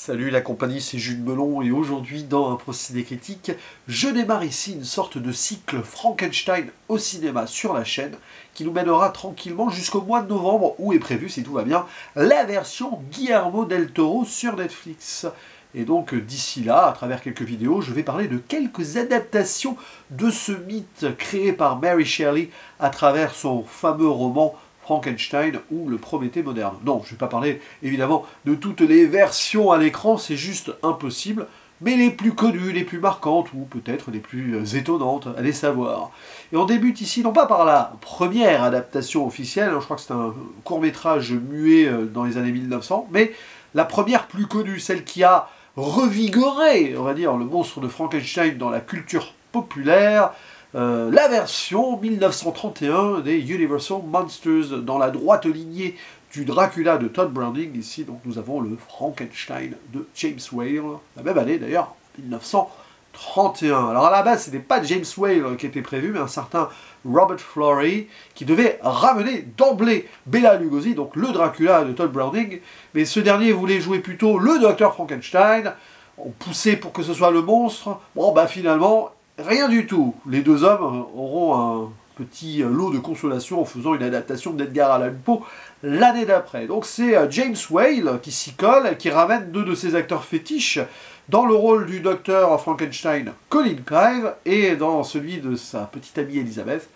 Salut la compagnie, c'est Jules Melon et aujourd'hui dans un procédé critique, je démarre ici une sorte de cycle Frankenstein au cinéma sur la chaîne qui nous mènera tranquillement jusqu'au mois de novembre où est prévue, si tout va bien, la version Guillermo del Toro sur Netflix. Et donc d'ici là, à travers quelques vidéos, je vais parler de quelques adaptations de ce mythe créé par Mary Shelley à travers son fameux roman Frankenstein ou le Prométhée moderne. Non, je ne vais pas parler évidemment de toutes les versions à l'écran, c'est juste impossible, mais les plus connues, les plus marquantes ou peut-être les plus étonnantes, allez savoir. Et on débute ici non pas par la première adaptation officielle, je crois que c'est un court-métrage muet dans les années 1900, mais la première plus connue, celle qui a revigoré, on va dire, le monstre de Frankenstein dans la culture populaire, la version 1931 des Universal Monsters, dans la droite lignée du Dracula de Todd Browning. Ici, donc, nous avons le Frankenstein de James Whale, la même année d'ailleurs, 1931. Alors à la base, ce n'était pas James Whale qui était prévu, mais un certain Robert Florey, qui devait ramener d'emblée Bela Lugosi, donc le Dracula de Todd Browning, mais ce dernier voulait jouer plutôt le docteur Frankenstein. On poussait pour que ce soit le monstre. Bon, bah finalement, rien du tout. Les deux hommes auront un petit lot de consolation en faisant une adaptation d'Edgar Allan Poe l'année d'après. Donc c'est James Whale qui s'y colle, qui ramène deux de ses acteurs fétiches dans le rôle du docteur Frankenstein, Colin Clive, et dans celui de sa petite amie Elizabeth,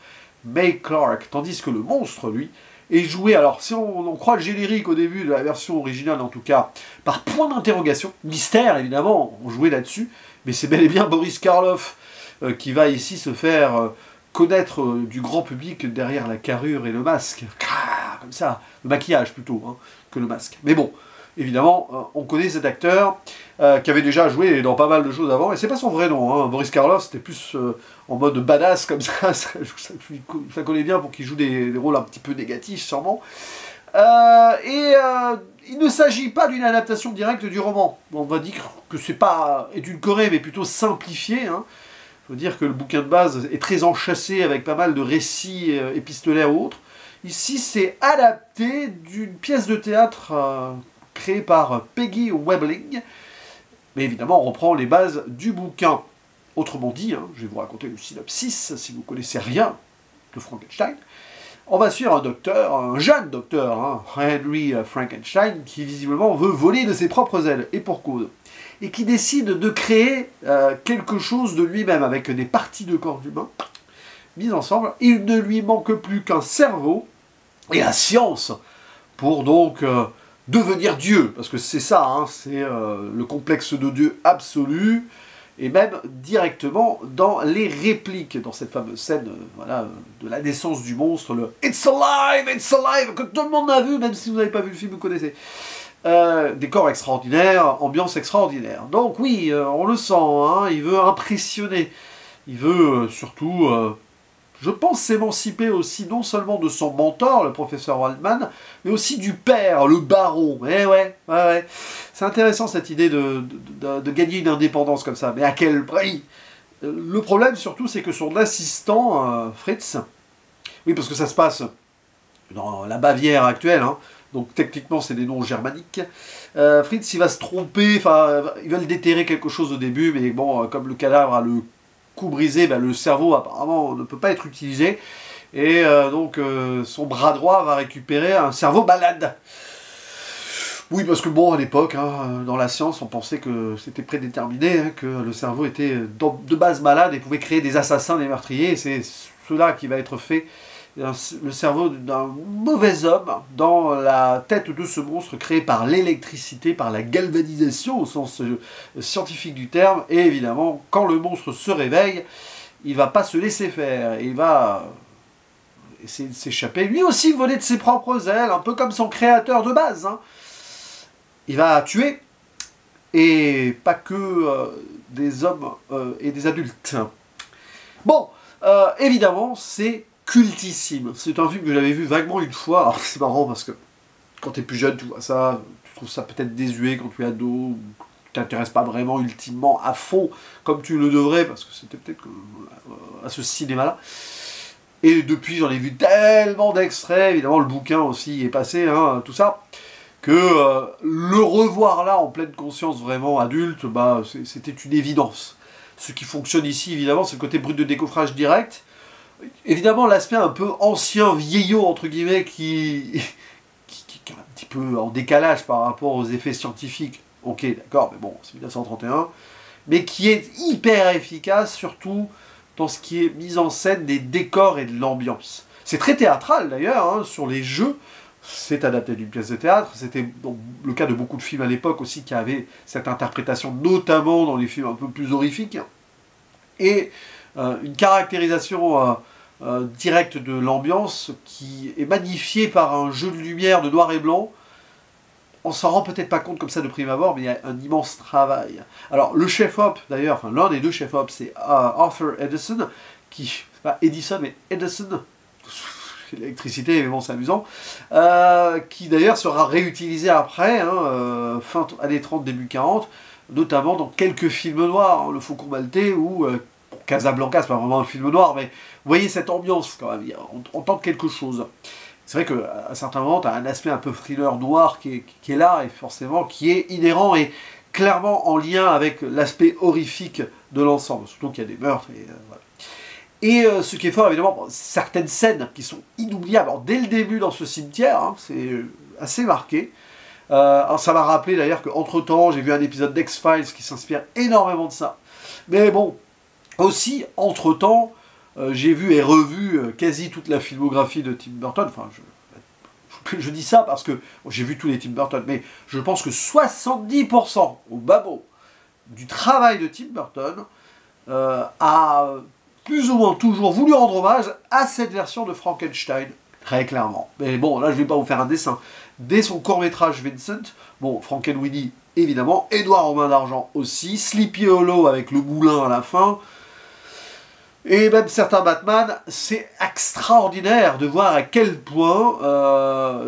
May Clark. Tandis que le monstre, lui, est joué, alors si on croit le générique au début de la version originale en tout cas, par point d'interrogation, mystère évidemment, on jouait là-dessus, mais c'est bel et bien Boris Karloff qui va ici se faire connaître du grand public derrière la carrure et le masque. Comme ça, le maquillage plutôt, hein, que le masque. Mais bon, évidemment, on connaît cet acteur qui avait déjà joué dans pas mal de choses avant, et c'est pas son vrai nom, hein. Boris Karloff, c'était plus en mode badass comme ça, ça connaît bien pour qu'il joue des rôles un petit peu négatifs sûrement. Il ne s'agit pas d'une adaptation directe du roman. On va dire que c'est pas édulcoré, mais plutôt simplifié, hein. Il faut dire que le bouquin de base est très enchâssé avec pas mal de récits épistolaires ou autres. Ici, c'est adapté d'une pièce de théâtre créée par Peggy Webling. Mais évidemment, on reprend les bases du bouquin. Autrement dit, hein, je vais vous raconter le synopsis, si vous ne connaissez rien de Frankenstein. On va suivre un docteur, un jeune docteur, hein, Henry Frankenstein, qui visiblement veut voler de ses propres ailes, et pour cause. Et qui décide de créer quelque chose de lui-même, avec des parties de corps humain mises ensemble. Il ne lui manque plus qu'un cerveau et la science pour donc devenir Dieu. Parce que c'est ça, hein, c'est le complexe de Dieu absolu, et même directement dans les répliques, dans cette fameuse scène voilà, de la naissance du monstre, le « It's alive !» que tout le monde a vu, même si vous n'avez pas vu le film, vous connaissez. Décor extraordinaire, ambiance extraordinaire. Donc oui, on le sent, hein, il veut impressionner. Il veut surtout, je pense, s'émanciper aussi non seulement de son mentor, le professeur Waldman, mais aussi du père, le baron. Eh ouais. C'est intéressant cette idée de gagner une indépendance comme ça, mais à quel prix? Le problème surtout, c'est que son assistant, Fritz, oui, parce que ça se passe dans la Bavière actuelle, hein, donc techniquement c'est des noms germaniques. Fritz, il va se tromper, enfin, il va le déterrer quelque chose au début, mais bon, comme le cadavre a le cou brisé, ben, le cerveau apparemment ne peut pas être utilisé, et donc son bras droit va récupérer un cerveau malade. Oui, parce que bon, à l'époque, hein, dans la science, on pensait que c'était prédéterminé, hein, que le cerveau était de base malade et pouvait créer des assassins, des meurtriers, et c'est cela qui va être fait. Le cerveau d'un mauvais homme dans la tête de ce monstre créé par l'électricité, par la galvanisation au sens scientifique du terme, et évidemment, quand le monstre se réveille, il va pas se laisser faire, il va essayer de s'échapper, lui aussi voler de ses propres ailes, un peu comme son créateur de base, hein. Il va tuer, et pas que des hommes et des adultes. Bon, évidemment, c'est cultissime. C'est un film que j'avais vu vaguement une fois. Alors c'est marrant parce que quand t'es plus jeune, tu vois ça, tu trouves ça peut-être désuet quand tu es ado, ou tu t'intéresses pas vraiment ultimement à fond comme tu le devrais, parce que c'était peut-être à ce cinéma-là. Et depuis, j'en ai vu tellement d'extraits, évidemment le bouquin aussi est passé, hein, tout ça. que le revoir là en pleine conscience vraiment adulte, bah, c'était une évidence. Ce qui fonctionne ici, évidemment, c'est le côté brut de décoffrage direct. Évidemment, l'aspect un peu ancien, vieillot, entre guillemets, qui est un petit peu en décalage par rapport aux effets scientifiques. Ok, d'accord, mais bon, c'est 1931. Mais qui est hyper efficace, surtout dans ce qui est mise en scène des décors et de l'ambiance. C'est très théâtral, d'ailleurs, hein, sur les jeux. C'est adapté d'une pièce de théâtre. C'était le cas de beaucoup de films à l'époque aussi qui avaient cette interprétation, notamment dans les films un peu plus horrifiques. Et une caractérisation directe de l'ambiance qui est magnifiée par un jeu de lumière de noir et blanc. On s'en rend peut-être pas compte comme ça de prime abord, mais il y a un immense travail. Alors le chef-op, d'ailleurs, enfin l'un des deux chefs-op, c'est Arthur Edison, pas Edison, mais Edison, l'électricité, mais bon, c'est amusant, qui d'ailleurs sera réutilisé après, hein, fin années 30, début 40, notamment dans quelques films noirs, hein, Le Faucon Maltais ou Casablanca, c'est pas vraiment un film noir, mais vous voyez cette ambiance quand même, on tente quelque chose. C'est vrai qu'à certains moments, tu as un aspect un peu thriller noir qui est là, et forcément qui est inhérent et clairement en lien avec l'aspect horrifique de l'ensemble, surtout qu'il y a des meurtres. Voilà. Et ce qui est fort, évidemment, certaines scènes qui sont inoubliables. Alors, dès le début dans ce cimetière, hein, c'est assez marqué. Alors, ça m'a rappelé d'ailleurs qu'entre-temps, j'ai vu un épisode d'X-Files qui s'inspire énormément de ça. Mais bon, aussi, entre-temps, j'ai vu et revu quasi toute la filmographie de Tim Burton. Enfin, je dis ça parce que j'ai vu tous les Tim Burton, mais je pense que 70% au bas-mot du travail de Tim Burton a plus ou moins toujours voulu rendre hommage à cette version de Frankenstein, très clairement. Mais bon, là je ne vais pas vous faire un dessin. Dès son court-métrage Vincent, bon, Frankenweenie évidemment, Édouard aux mains d'argent aussi, Sleepy Hollow avec le moulin à la fin, et même certains Batman, c'est extraordinaire de voir à quel point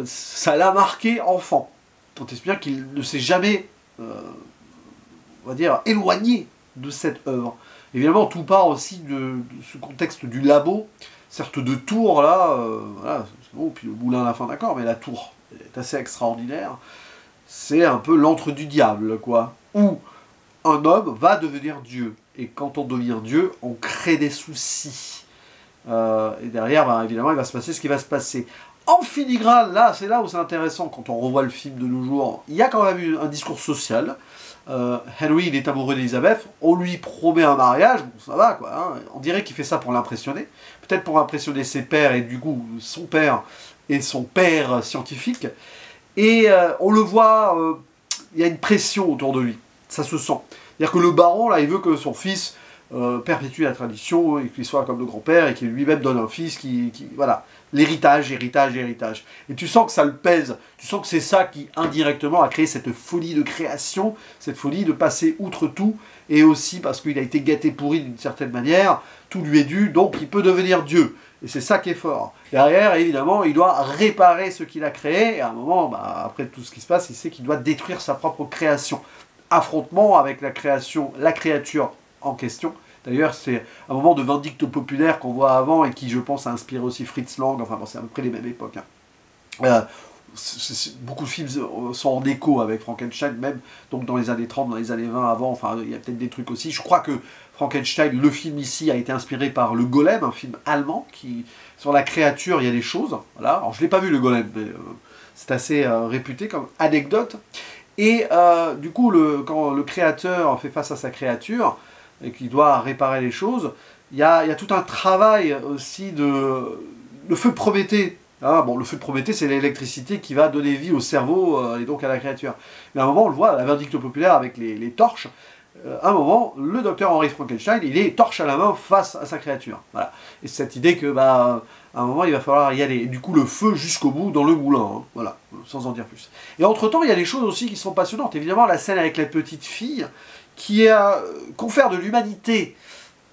ça l'a marqué enfant. Tant est bien qu'il ne s'est jamais, on va dire, éloigné de cette œuvre. Évidemment, tout part aussi de ce contexte du labo, certes de tour là, voilà, c'est bon, puis le moulin à la fin, d'accord, mais la tour est assez extraordinaire. C'est un peu l'antre du diable, quoi, où un homme va devenir Dieu. Et quand on devient Dieu, on crée des soucis. Et derrière, ben, évidemment, il va se passer ce qui va se passer. En filigrane, là, c'est là où c'est intéressant, quand on revoit le film de nos jours, il y a quand même eu un discours social. Henry, il est amoureux d'Elisabeth, on lui promet un mariage, bon, ça va, quoi. Hein. On dirait qu'il fait ça pour l'impressionner. Peut-être pour impressionner ses pères, et du coup, son père et son père scientifique. Et on le voit, il y a une pression autour de lui. Ça se sent. C'est-à-dire que le baron, là, il veut que son fils perpétue la tradition, et qu'il soit comme le grand-père, et qu'il lui-même donne un fils voilà, l'héritage, héritage, héritage. Et tu sens que ça le pèse, tu sens que c'est ça qui, indirectement, a créé cette folie de création, cette folie de passer outre tout, et aussi parce qu'il a été gâté pourri d'une certaine manière, tout lui est dû, donc il peut devenir Dieu. Et c'est ça qui est fort. Derrière, évidemment, il doit réparer ce qu'il a créé, et à un moment, bah, après tout ce qui se passe, il sait qu'il doit détruire sa propre création. Affrontement avec la créature en question. D'ailleurs, c'est un moment de vindicte populaire qu'on voit avant et qui, je pense, a inspiré aussi Fritz Lang. Enfin, bon, c'est à peu près les mêmes époques. Hein. Beaucoup de films sont en écho avec Frankenstein, même donc dans les années 30, dans les années 20, avant. Enfin, il y a peut-être des trucs aussi. Je crois que Frankenstein, le film ici, a été inspiré par Le Golem, un film allemand qui, sur la créature, il y a des choses. Voilà. Alors, je ne l'ai pas vu, Le Golem, mais c'est assez réputé comme anecdote. Et du coup, quand le créateur fait face à sa créature, et qu'il doit réparer les choses, il y a tout un travail aussi de... Le feu de Prométhée. Hein, bon, le feu de Prométhée, c'est l'électricité qui va donner vie au cerveau et donc à la créature. Mais à un moment, on le voit, la vindicte populaire avec les torches, à un moment, le docteur Henry Frankenstein, il est torche à la main face à sa créature. Voilà. Et cette idée que, bah, à un moment, il va falloir y aller. Et du coup, le feu jusqu'au bout dans le moulin. Hein. Voilà, sans en dire plus. Et entre-temps, il y a des choses aussi qui sont passionnantes. Évidemment, la scène avec la petite fille, qui confère de l'humanité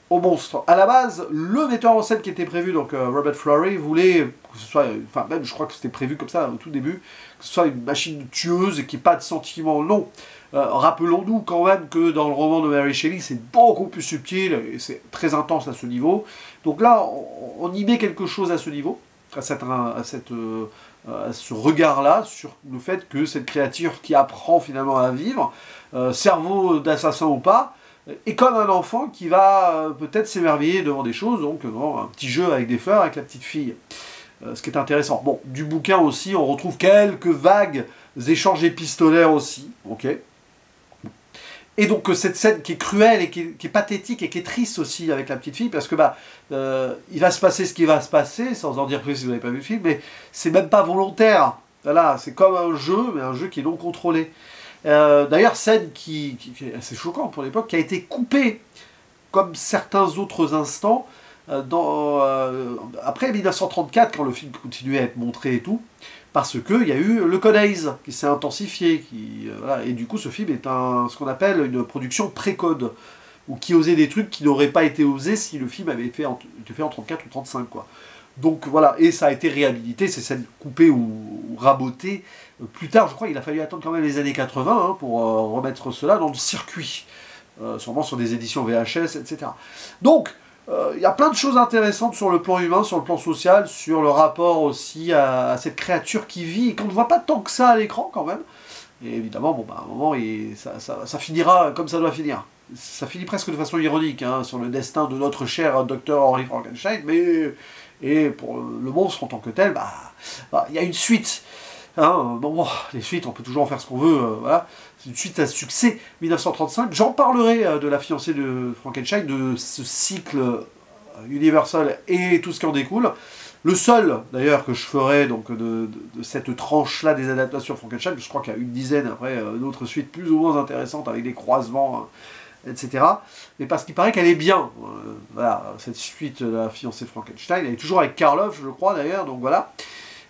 au monstre. À la base, le metteur en scène qui était prévu, donc Robert Florey, voulait que ce soit, enfin même je crois que c'était prévu comme ça au tout début, que ce soit une machine tueuse et qu'il n'y ait pas de sentiment. Non. Rappelons-nous quand même que dans le roman de Mary Shelley, c'est beaucoup plus subtil et c'est très intense à ce niveau. Donc là, on y met quelque chose à ce niveau, à cette ce regard-là sur le fait que cette créature qui apprend finalement à vivre, cerveau d'assassin ou pas, est comme un enfant qui va peut-être s'émerveiller devant des choses, donc devant un petit jeu avec des fleurs avec la petite fille. Ce qui est intéressant. Bon, du bouquin aussi, on retrouve quelques vagues échanges épistolaires aussi, ok. Et donc cette scène qui est cruelle et qui est pathétique et qui est triste aussi avec la petite fille, parce que il va se passer ce qui va se passer, sans en dire plus si vous n'avez pas vu le film, mais c'est même pas volontaire. Voilà, c'est comme un jeu, mais un jeu qui est non contrôlé. D'ailleurs, scène qui est assez choquante pour l'époque, qui a été coupée, comme certains autres instants, après 1934, quand le film continuait à être montré et tout, parce qu'il y a eu le Code Hays qui s'est intensifié, voilà, et du coup ce film est ce qu'on appelle une production pré-code, ou qui osait des trucs qui n'auraient pas été osés si le film avait été fait en 34 ou 35, quoi. Donc voilà, et ça a été réhabilité, ces scènes coupées ou rabotées. Plus tard, je crois qu'il a fallu attendre quand même les années 80 hein, pour remettre cela dans le circuit, sûrement sur des éditions VHS, etc. Donc, il y a plein de choses intéressantes sur le plan humain, sur le plan social, sur le rapport aussi à cette créature qui vit et qu'on ne voit pas tant que ça à l'écran quand même. Et évidemment, bon, à un moment, ça finira comme ça doit finir. Ça finit presque de façon ironique hein, sur le destin de notre cher docteur Henry Frankenstein, et pour le monstre en tant que tel, il y a une suite. Hein, bon, les suites, on peut toujours en faire ce qu'on veut, voilà. C'est une suite à succès, 1935. J'en parlerai de la fiancée de Frankenstein, de ce cycle Universal et tout ce qui en découle. Le seul, d'ailleurs, que je ferai donc, de cette tranche-là des adaptations Frankenstein, je crois qu'il y a une dizaine, après, d'autres suites plus ou moins intéressantes, avec des croisements, etc. Mais parce qu'il paraît qu'elle est bien. Voilà, cette suite de la fiancée de Frankenstein, elle est toujours avec Karloff, je crois, d'ailleurs, donc voilà.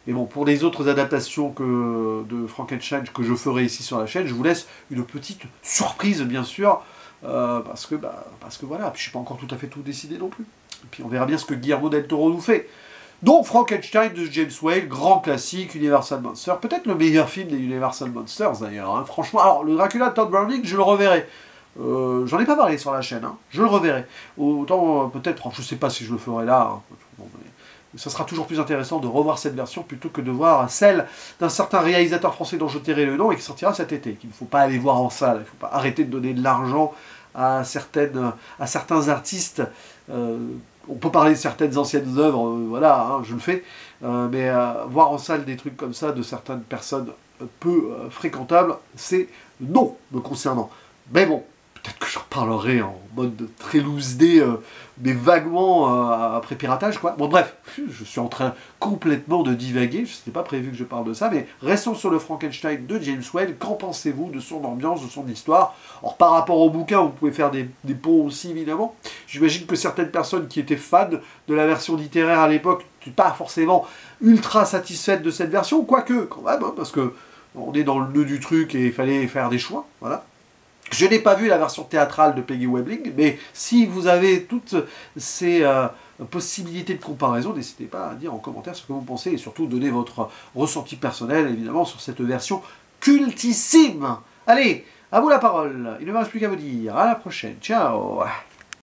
Mais bon, pour les autres adaptations de Frankenstein que je ferai ici sur la chaîne, je vous laisse une petite surprise, bien sûr, parce que voilà, puis je suis pas encore tout à fait tout décidé non plus. Et puis on verra bien ce que Guillermo del Toro nous fait. Donc Frankenstein de James Whale, grand classique, Universal Monsters, peut-être le meilleur film des Universal Monsters d'ailleurs, hein, franchement. Alors le Dracula de Todd Browning, je le reverrai. J'en ai pas parlé sur la chaîne, hein, je le reverrai. Autant peut-être, je sais pas si je le ferai là, hein, bon, ça sera toujours plus intéressant de revoir cette version plutôt que de voir celle d'un certain réalisateur français dont je tairai le nom et qui sortira cet été, qu'il ne faut pas aller voir en salle, il ne faut pas arrêter de donner de l'argent à certains artistes. On peut parler de certaines anciennes œuvres, voilà, hein, je le fais, mais voir en salle des trucs comme ça de certaines personnes peu fréquentables, c'est non me concernant. Mais bon, peut-être que j'en parlerai en mode très loose day, mais vaguement après piratage, quoi. Bon, bref, je suis en train complètement de divaguer, je n'étais pas prévu que je parle de ça, mais restons sur le Frankenstein de James Whale. Qu'en pensez-vous de son ambiance, de son histoire? Alors, par rapport au bouquin, vous pouvez faire des ponts aussi, évidemment. J'imagine que certaines personnes qui étaient fans de la version littéraire à l'époque n'étaient pas forcément ultra satisfaites de cette version, quoique, quand même, hein, parce que on est dans le nœud du truc et il fallait faire des choix, voilà. Je n'ai pas vu la version théâtrale de Peggy Webling, mais si vous avez toutes ces possibilités de comparaison, n'hésitez pas à dire en commentaire ce que vous pensez et surtout donner votre ressenti personnel, évidemment, sur cette version cultissime. Allez, à vous la parole. Il ne me reste plus qu'à vous dire. À la prochaine. Ciao.